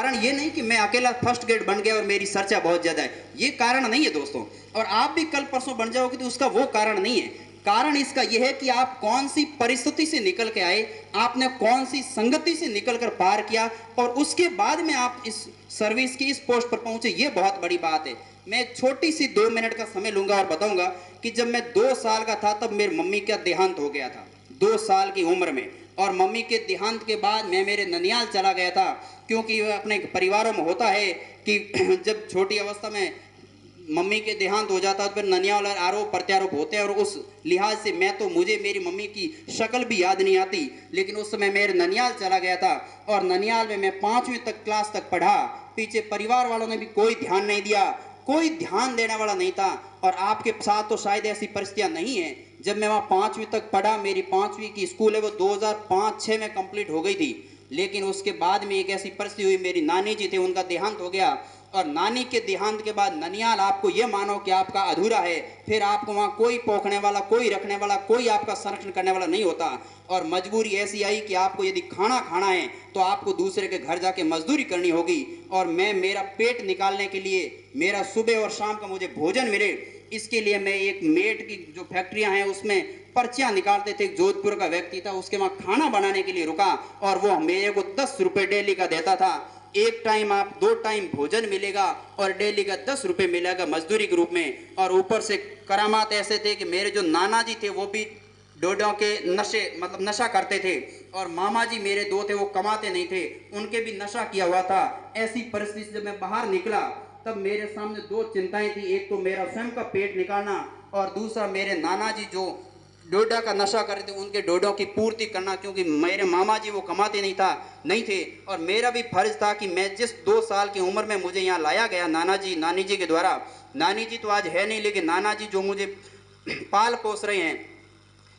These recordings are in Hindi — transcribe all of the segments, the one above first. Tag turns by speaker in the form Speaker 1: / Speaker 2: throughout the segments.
Speaker 1: कारण ये नहीं कि मैं अकेला फर्स्ट ग्रेड बन गया और मेरी चर्चा बहुत ज्यादा है, ये कारण नहीं है दोस्तों। और आप भी कल परसों बन जाओगे तो उसका वो कारण नहीं है। कारण इसका यह है कि आप कौन सी परिस्थिति से निकल के आए, आपने कौन सी संगति से निकलकर पार किया, और उसके बाद में आप इस सर्विस की इस पोस्ट पर पहुंचे, ये बहुत बड़ी बात है। मैं छोटी सी 2 मिनट का समय लूंगा और बताऊंगा कि जब मैं 2 साल का था तब मेरी मम्मी का देहांत हो गया था, 2 साल की उम्र में। और मम्मी के देहांत के बाद मैं मेरे ननियाल चला गया था, क्योंकि अपने परिवारों में होता है कि जब छोटी अवस्था में मम्मी के देहांत हो जाता है तो फिर ननियाल और आरोप प्रत्यारोप होते हैं। और उस लिहाज से मुझे मेरी मम्मी की शक्ल भी याद नहीं आती, लेकिन उस समय मेरे ननियाल चला गया था और ननियाल में मैं 5वीं तक क्लास तक पढ़ा। पीछे परिवार वालों ने भी कोई ध्यान नहीं दिया, कोई ध्यान देने वाला नहीं था। और आपके साथ तो शायद ऐसी परिस्थितियां नहीं है। जब मैं वहाँ 5वीं तक पढ़ा, मेरी 5वीं की स्कूल है वो 2005-06 में कंप्लीट हो गई थी। लेकिन उसके बाद में एक ऐसी परिस्थिति हुई, मेरी नानी जी थे, उनका देहांत हो गया। और नानी के देहांत के बाद ननियाल आपको ये मानो कि आपका अधूरा है, फिर आपको वहाँ कोई पोखने वाला, कोई रखने वाला, कोई आपका संरक्षण करने वाला नहीं होता। और मजबूरी ऐसी आई कि आपको यदि खाना खाना है तो आपको दूसरे के घर जाके मजदूरी करनी होगी। और मैं मेरा पेट निकालने के लिए, मेरा सुबह और शाम का मुझे भोजन मिले, इसके लिए मैं एक मेट की जो फैक्ट्रियां हैं उसमें पर्चियां निकालते थे। जोधपुर का व्यक्ति था, उसके वहाँ खाना बनाने के लिए रुका और वो मेरे को 10 रुपये डेली का देता था। एक टाइम आप 2 टाइम भोजन मिलेगा और डेली का 10 रुपये मिलेगा मजदूरी के रूप में। और ऊपर से करामात ऐसे थे कि मेरे जो नाना जी थे वो भी डोडों के नशे, मतलब नशा करते थे। और मामा जी मेरे 2 थे, वो कमाते नहीं थे, उनके भी नशा किया हुआ था। ऐसी परिस्थिति से जब मैं बाहर निकला तब मेरे सामने 2 चिंताएं थी। एक तो मेरा स्वयं का पेट निकालना और दूसरा मेरे नाना जी जो डोडा का नशा कर रहे थे उनके डोडों की पूर्ति करना, क्योंकि मेरे मामा जी वो कमाते नहीं थे। और मेरा भी फर्ज था कि मैं जिस 2 साल की उम्र में मुझे यहाँ लाया गया नानी जी के द्वारा, नानी जी तो आज है नहीं, लेकिन नाना जी जो मुझे पाल पोस रहे हैं,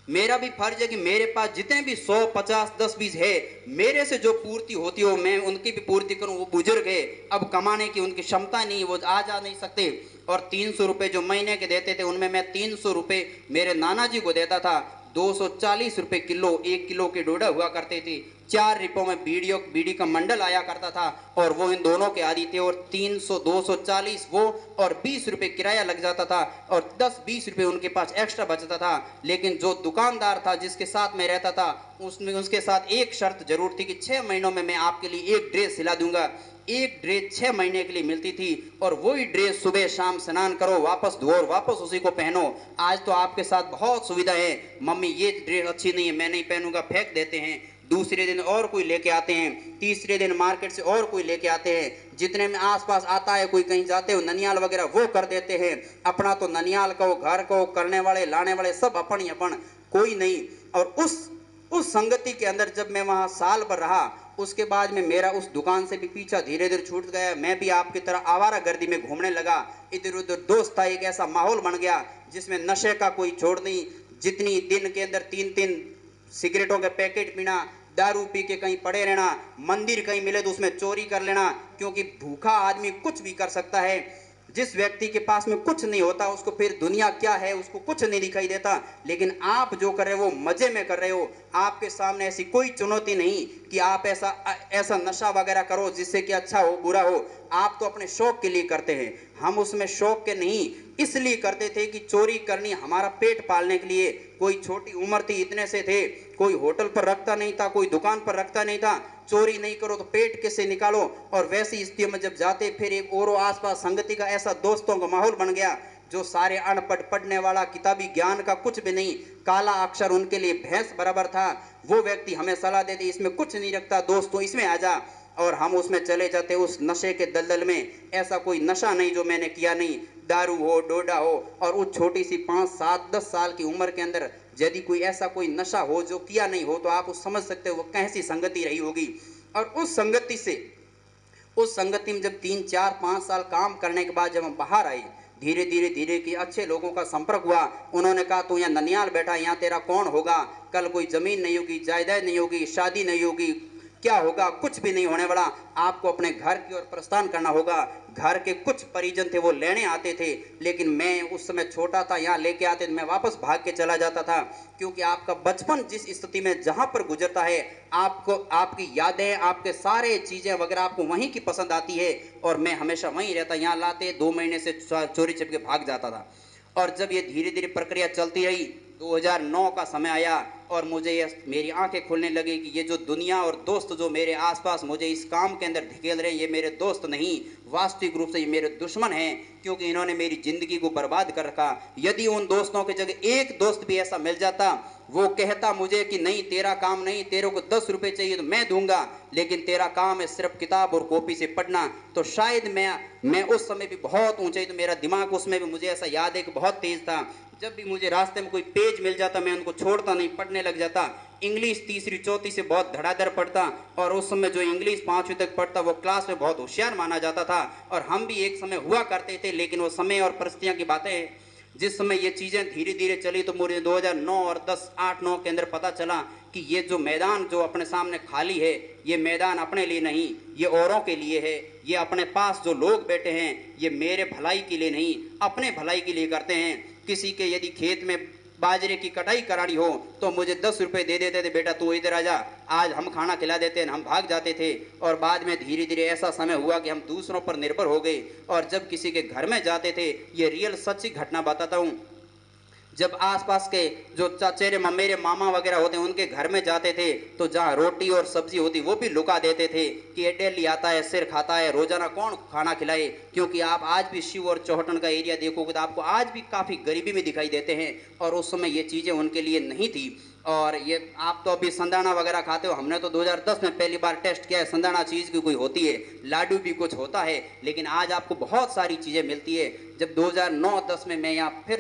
Speaker 1: मेरा भी फर्ज है कि मेरे पास जितने भी 100, 50, 10, 20 है, मेरे से जो पूर्ति होती हो मैं उनकी भी पूर्ति करूं। वो बुजुर्ग है, अब कमाने की उनकी क्षमता नहीं, वो आ जा नहीं सकते। और 300 रुपये जो महीने के देते थे उनमें मैं 300 रुपये मेरे नाना जी को देता था। 240 रुपये किलो, 1 किलो के डोडा हुआ करते थे। 4 रुपयों में बीड़ी का मंडल आया करता था और वो इन दोनों के आदि थे। और 300, 240 वो, और 20 रुपये किराया लग जाता था और 10-20 रुपये उनके पास एक्स्ट्रा बचता था। लेकिन जो दुकानदार था जिसके साथ मैं रहता था उसमें उसके साथ एक शर्त जरूर थी कि 6 महीनों में मैं आपके लिए एक ड्रेस सिला दूंगा। एक ड्रेस 6 महीने के लिए मिलती थी और वही ड्रेस सुबह शाम स्नान करो, वापस धो और वापस उसी को पहनो। आज तो आपके साथ बहुत सुविधा है, मम्मी ये ड्रेस अच्छी नहीं है, मैं नहीं पहनूंगा, फेंक देते हैं। दूसरे दिन और कोई लेके आते हैं, तीसरे दिन मार्केट से और कोई लेके आते हैं। जितने में आसपास आता है, कोई कहीं जाते हो ननियाल वगैरह वो कर देते हैं। अपना तो ननियाल को, घर को करने वाले लाने वाले सब अपन ही अपन, कोई नहीं। और उस संगति के अंदर जब मैं वहाँ साल भर रहा, उसके बाद में मेरा उस दुकान से भी पीछा धीरे धीरे छूट गया। मैं भी आपकी तरह आवारागर्दी में घूमने लगा, इधर उधर दोस्त था। एक ऐसा माहौल बन गया जिसमें नशे का कोई छोड़ नहीं। जितनी दिन के अंदर 3-3 सिगरेटों के पैकेट पीना, दारू पी के कहीं पड़े रहना, मंदिर कहीं मिले तो उसमें चोरी कर लेना, क्योंकि भूखा आदमी कुछ भी कर सकता है। जिस व्यक्ति के पास में कुछ नहीं होता उसको फिर दुनिया क्या है उसको कुछ नहीं दिखाई देता। लेकिन आप जो कर रहे हो वो मजे में कर रहे हो। आपके सामने ऐसी कोई चुनौती नहीं कि आप ऐसा नशा वगैरह करो जिससे कि अच्छा हो बुरा हो। आप तो अपने शौक के लिए करते हैं, हम उसमें शौक के नहीं इसलिए करते थे कि चोरी करनी हमारा पेट पालने के लिए। कोई छोटी उम्र थी, इतने से थे, कोई होटल पर रखता नहीं था, कोई दुकान पर रखता नहीं था। चोरी नहीं करो तो पेट कैसे निकालो। और वैसी स्थिति में जब जाते फिर एक और आसपास संगति का ऐसा दोस्तों का माहौल बन गया जो सारे अनपढ़, पढ़ने वाला, किताबी ज्ञान का कुछ भी नहीं, काला अक्षर उनके लिए भैंस बराबर था। वो व्यक्ति हमें सलाह देते इसमें कुछ नहीं रखता दोस्तों, इसमें आ जा। और हम उसमें चले जाते उस नशे के दलदल में। ऐसा कोई नशा नहीं जो मैंने किया नहीं, दारू हो, डोडा हो। और उस छोटी सी 5, 7, 10 साल की उम्र के अंदर यदि कोई ऐसा कोई नशा हो जो किया नहीं हो तो आप उस समझ सकते हो वो कैसी संगति रही होगी। और उस संगति में जब 3, 4, 5 साल काम करने के बाद जब हम बाहर आए, धीरे धीरे कि अच्छे लोगों का संपर्क हुआ। उन्होंने कहा तू यहाँ ननियाल बैठा, यहाँ तेरा कौन होगा, कल कोई जमीन नहीं होगी, जायदाद नहीं होगी, शादी नहीं होगी, क्या होगा? कुछ भी नहीं होने वाला। आपको अपने घर की ओर प्रस्थान करना होगा। घर के कुछ परिजन थे, वो लेने आते थे, लेकिन मैं उस समय छोटा था, यहाँ लेके आते तो मैं वापस भाग के चला जाता था, क्योंकि आपका बचपन जिस स्थिति में जहाँ पर गुजरता है, आपको आपकी यादें, आपके सारे चीज़ें वगैरह आपको वहीं की पसंद आती है, और मैं हमेशा वहीं रहता। यहाँ लाते 2 महीने से चोरी छिप के भाग जाता था। और जब ये धीरे धीरे प्रक्रिया चलती रही, 2009 का समय आया और मुझे ये मेरी आंखें खुलने लगी कि ये जो दुनिया और दोस्त जो मेरे आसपास मुझे इस काम के अंदर धकेल रहे हैं, ये मेरे दोस्त नहीं, वास्तविक रूप से ये मेरे दुश्मन हैं, क्योंकि इन्होंने मेरी ज़िंदगी को बर्बाद कर रखा। यदि उन दोस्तों की जगह एक दोस्त भी ऐसा मिल जाता, वो कहता मुझे कि नहीं तेरा काम नहीं, तेरे को 10 रुपये चाहिए तो मैं दूंगा, लेकिन तेरा काम है सिर्फ किताब और कॉपी से पढ़ना, तो शायद मैं उस समय भी बहुत ऊंचाई, तो मेरा दिमाग उसमें भी मुझे ऐसा याद है कि बहुत तेज था। जब भी मुझे रास्ते में कोई पेज मिल जाता, मैं उनको छोड़ता नहीं, पढ़ने लग जाता। इंग्लिश तीसरी चौथी से बहुत धड़ाधड़ पढ़ता, और उस समय जो इंग्लिश 5वीं तक पढ़ता वो क्लास में बहुत होशियार माना जाता था, और हम भी एक समय हुआ करते थे। लेकिन वो समय और परिस्थितियाँ की बातें हैं। जिस समय ये चीज़ें धीरे धीरे चली, तो मुझे 2009 और 10-8-9 के अंदर पता चला कि ये जो मैदान जो अपने सामने खाली है, ये मैदान अपने लिए नहीं, ये औरों के लिए है। ये अपने पास जो लोग बैठे हैं, ये मेरे भलाई के लिए नहीं, अपने भलाई के लिए करते हैं। किसी के यदि खेत में बाजरे की कटाई करानी हो तो मुझे 10 रुपये दे देते थे, बेटा तू इधर आ जा, आज हम खाना खिला देते हैं, हम भाग जाते थे। और बाद में धीरे धीरे ऐसा समय हुआ कि हम दूसरों पर निर्भर हो गए, और जब किसी के घर में जाते थे, ये रियल सच्ची घटना बताता हूँ, जब आसपास के जो चचेरे मेरे मामा वगैरह होते हैं उनके घर में जाते थे, तो जहाँ रोटी और सब्जी होती वो भी लुका देते थे कि ये डेली आता है, सिर खाता है, रोजाना कौन खाना खिलाए। क्योंकि आप आज भी शिव और चौहटन का एरिया देखोगे तो आपको आज भी काफ़ी गरीबी में दिखाई देते हैं, और उस समय ये चीज़ें उनके लिए नहीं थी। और ये आप तो अभी संदाना वगैरह खाते हो, हमने तो 2010 में पहली बार टेस्ट किया है, संदाना चीज़ की कोई होती है, लाडू भी कुछ होता है, लेकिन आज आपको बहुत सारी चीज़ें मिलती है। जब 2009-10 में मैं यहाँ फिर